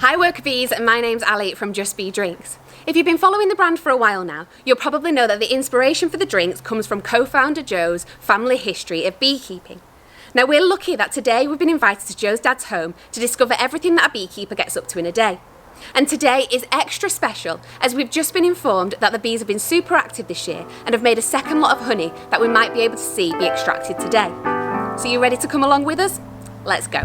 Hi worker bees, my name's Ali from Just Bee Drinks. If you've been following the brand for a while now, you'll probably know that the inspiration for the drinks comes from co-founder Joe's family history of beekeeping. Now we're lucky that today we've been invited to Joe's dad's home to discover everything that a beekeeper gets up to in a day. And today is extra special as we've just been informed that the bees have been super active this year and have made a second lot of honey that we might be able to see be extracted today. So you ready to come along with us? Let's go.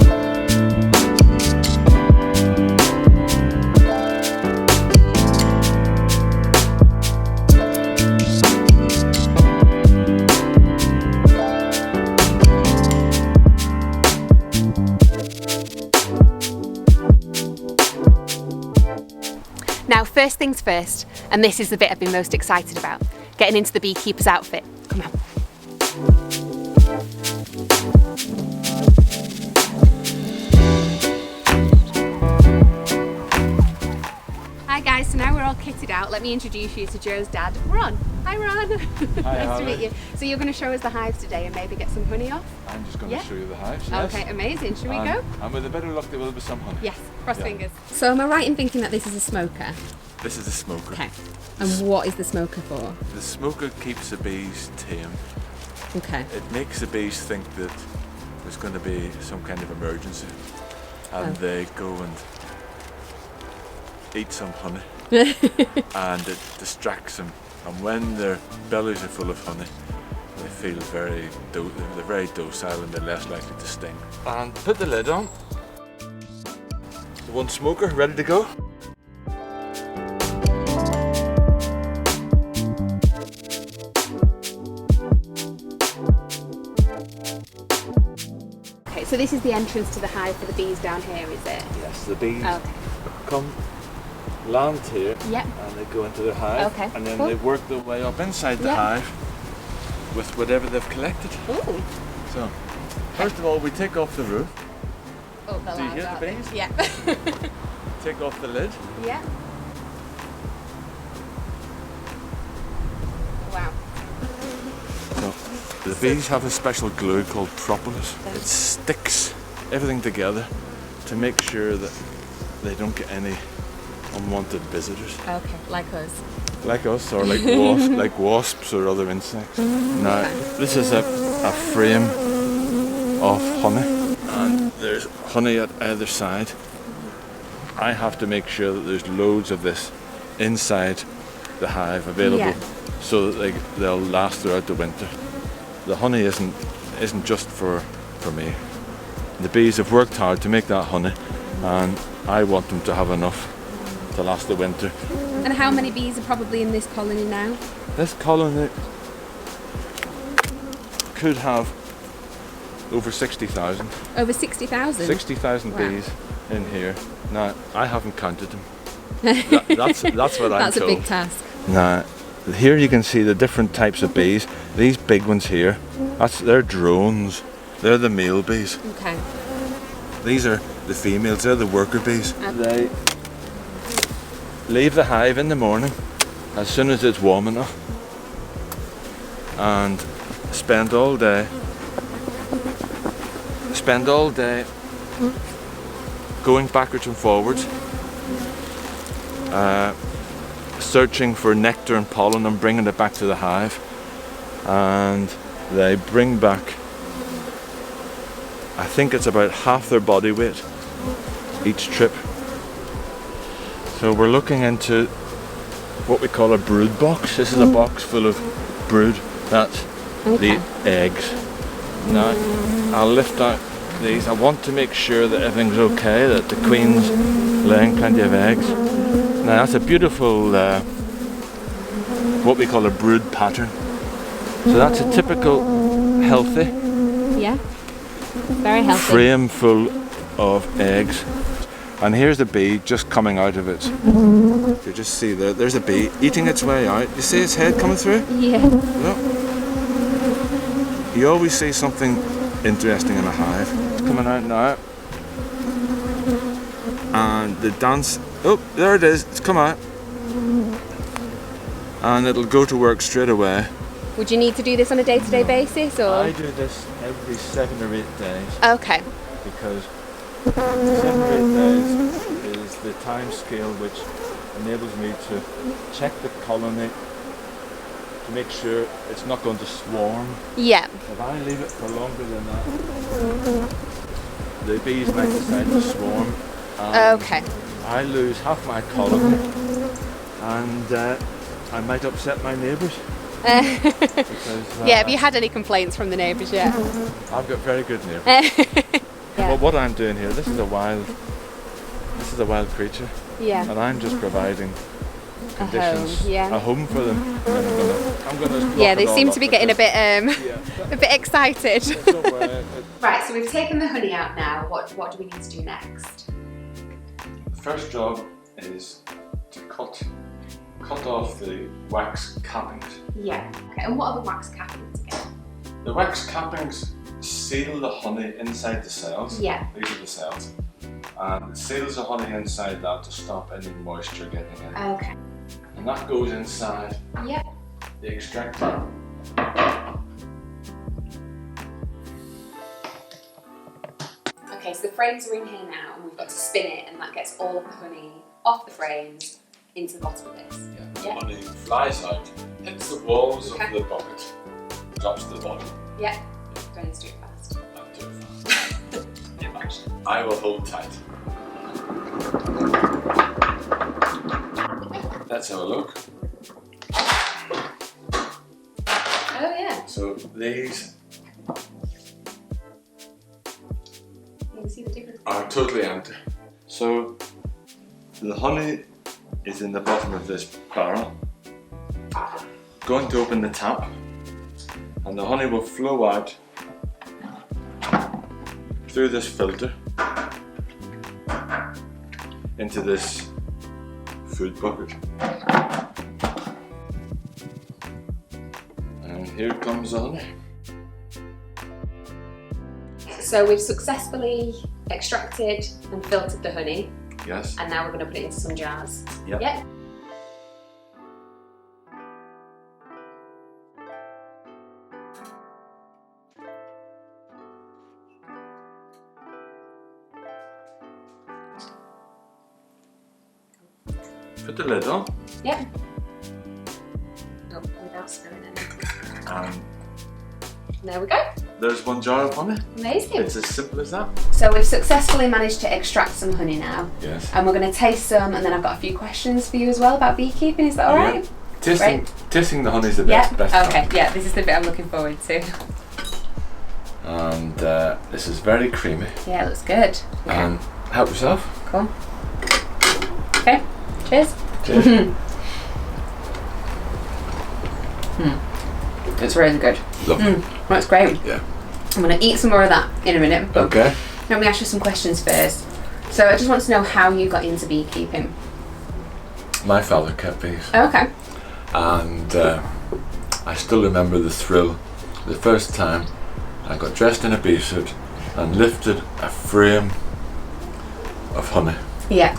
Now, first things first, and this is the bit I've been most excited about, getting into the beekeeper's outfit. Come on. Hi guys, so now we're all kitted out. Let me introduce you to Joe's dad, Ron. Hi Ron. Hi, nice to meet you. So you're going to show us the hives today and maybe get some honey off? I'm just going to show you the hives, yes. Okay, amazing. Should we go? And with a bit of luck there will be some honey. Yes, cross fingers. So am I right in thinking that this is a smoker? This is a smoker. Okay. And what is the smoker for? The smoker keeps the bees tame. Okay. It makes the bees think that there's going to be some kind of emergency. And they go and eat some honey. And it distracts them. And when their bellies are full of honey, they feel very docile and they're less likely to sting. And put the lid on. The one smoker ready to go. Okay, so this is the entrance to the hive for the bees down here, is it? Yes, the bees Okay. land here, Yep. and they go into the hive, Okay, and then cool. they work their way up inside the Yep. hive with whatever they've collected. Ooh. So, first of all, we take off the roof, Oh, the Do you loud, hear the aren't they? bees? Yeah. take off the lid. Yeah. Wow. So, the bees have a special glue called propolis. It sticks everything together to make sure that they don't get any unwanted visitors. Okay, like us. Like us, or like wasps or other insects. Now, this is a frame of honey, and there's honey at either side. I have to make sure that there's loads of this inside the hive available, so that they'll last throughout the winter. The honey isn't just for me. The bees have worked hard to make that honey, and I want them to have enough to last the winter. And how many bees are probably in this colony now? This colony could have over 60,000. Over 60,000? 60,000 Wow. bees in here. Now, I haven't counted them. That's what I'm told. That's a big task. Now, here you can see the different types of bees. These big ones here, they're drones. They're the male bees. Okay. These are the females, they're the worker bees. Okay. They leave the hive in the morning as soon as it's warm enough and spend all day going backwards and forwards, searching for nectar and pollen and bringing it back to the hive, and they bring back, I think it's about half their body weight each trip. So we're looking into what we call a brood box. This is a box full of brood. That's the eggs. Now I'll lift out these. I want to make sure that everything's okay, that the queen's laying plenty of eggs. Now that's a beautiful, what we call a brood pattern. So that's a typical healthy, Very healthy. frame full of eggs. And here's the bee just coming out of it. You just see there's a bee eating its way out. You see its head coming through? Yeah. Look. You always see something interesting in a hive. It's coming out now. And the dance, oh, there it is, it's come out. And it'll go to work straight away. Would you need to do this on a day-to-day basis, or? I do this every 7 or 8 days. Okay. Because 7 or 8 days is the time scale which enables me to check the colony to make sure it's not going to swarm. Yeah. If I leave it for longer than that, the bees might decide to swarm. And Okay. I lose half my colony, and I might upset my neighbours. Because, Yeah, have you had any complaints from the neighbours yet? I've got very good neighbours. Yeah. Well, what I'm doing here, this is a wild creature, Yeah. and I'm just providing conditions, yeah. a home for them. I'm gonna Yeah, they seem to be getting a bit a bit excited. Don't worry. Right, so we've taken the honey out now. What do we need to do next? The first job is to cut off the wax cappings. Yeah. Okay, and what are the wax cappings again? The wax cappings seal the honey inside the cells. Yeah. These are the cells. And it seals the honey inside that to stop any moisture getting in. Okay. And that goes inside Yep. the extractor. Okay, so the frames are in here now, and we've got to spin it, and that gets all of the honey off the frames into the bottom of this. Yeah. Yeah. Honey flies out, hits the walls Okay. of the bucket, drops to the bottom. Yeah. Do I need to do it fast? And do it fast. I will hold tight. Let's have a look. Oh yeah. So these You can see the difference. are totally empty. So the honey is in the bottom of this barrel. Going to open the tap, and the honey will flow out through this filter into this food bucket. And here comes the honey. So we've successfully extracted and filtered the honey, Yes. and now we're going to put it into some jars. Yep. Yep. Put the lid on. Yep. Oh, without spilling any. There we go. There's one jar of honey. Amazing. It's as simple as that. So we've successfully managed to extract some honey now, Yes. and we're going to taste some, and then I've got a few questions for you as well about beekeeping. Is that all right? Tasting the honey is the Yeah. best Okay. part. Yeah. This is the bit I'm looking forward to. And this is very creamy. Yeah, it looks good. And help yourself. Cool. Okay. Cheers. Cheers. It's really good. Lovely. That's great. Yeah. I'm going to eat some more of that in a minute. But Okay. let me ask you some questions first. So I just want to know how you got into beekeeping. My father kept bees, Okay. and I still remember the thrill the first time I got dressed in a bee suit and lifted a frame of honey, Yeah.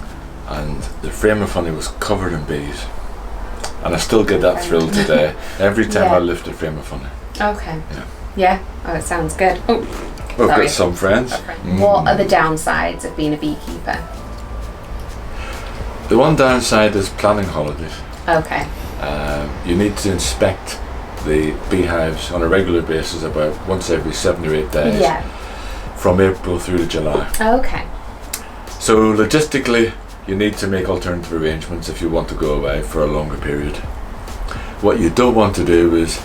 and the frame of honey was covered in bees, and I still get that thrill today every time Yeah. I lift a frame of honey. Okay. Yeah. Yeah. Oh, it sounds good. Oh, We've sorry. got some friends. What are the downsides of being a beekeeper? The one downside is planning holidays. Okay. You need to inspect the beehives on a regular basis about once every 7 or 8 days, Yeah. from April through to July. Okay. So logistically, you need to make alternative arrangements if you want to go away for a longer period. What you don't want to do is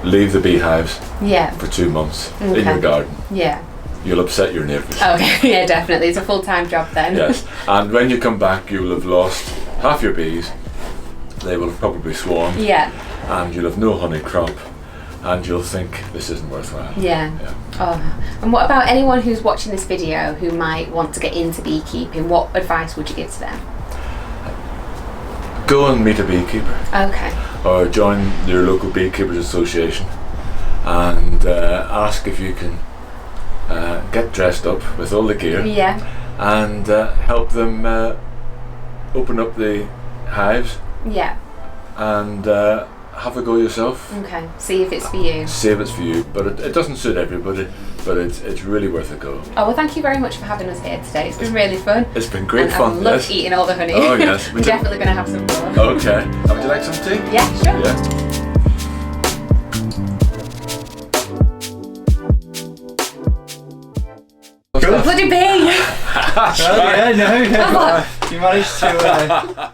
leave the beehives Yeah. for 2 months in Okay. your garden. Yeah. You'll upset your neighbours. Okay. Yeah, definitely. It's a full-time job then. Yes, and when you come back, you will have lost half your bees. They will have probably swarmed, Yeah. and you'll have no honey crop, and you'll think this isn't worthwhile. Yeah. Yeah. Oh. And what about anyone who's watching this video who might want to get into beekeeping? What advice would you give to them? Go and meet a beekeeper, Okay. or join your local beekeepers association, and ask if you can get dressed up with all the gear, Yeah. and help them open up the hives Yeah. and have a go yourself. Okay, see if it's for you. See if it's for you, but it doesn't suit everybody, but it's really worth a go. Oh, well, thank you very much for having us here today. It's been really fun. It's been great and fun. I love yes. eating all the honey. Oh yes. We're definitely going to have some more. Okay. Would you like some tea? Yeah, sure. Yeah. Bloody bee! Yeah, no. You managed to.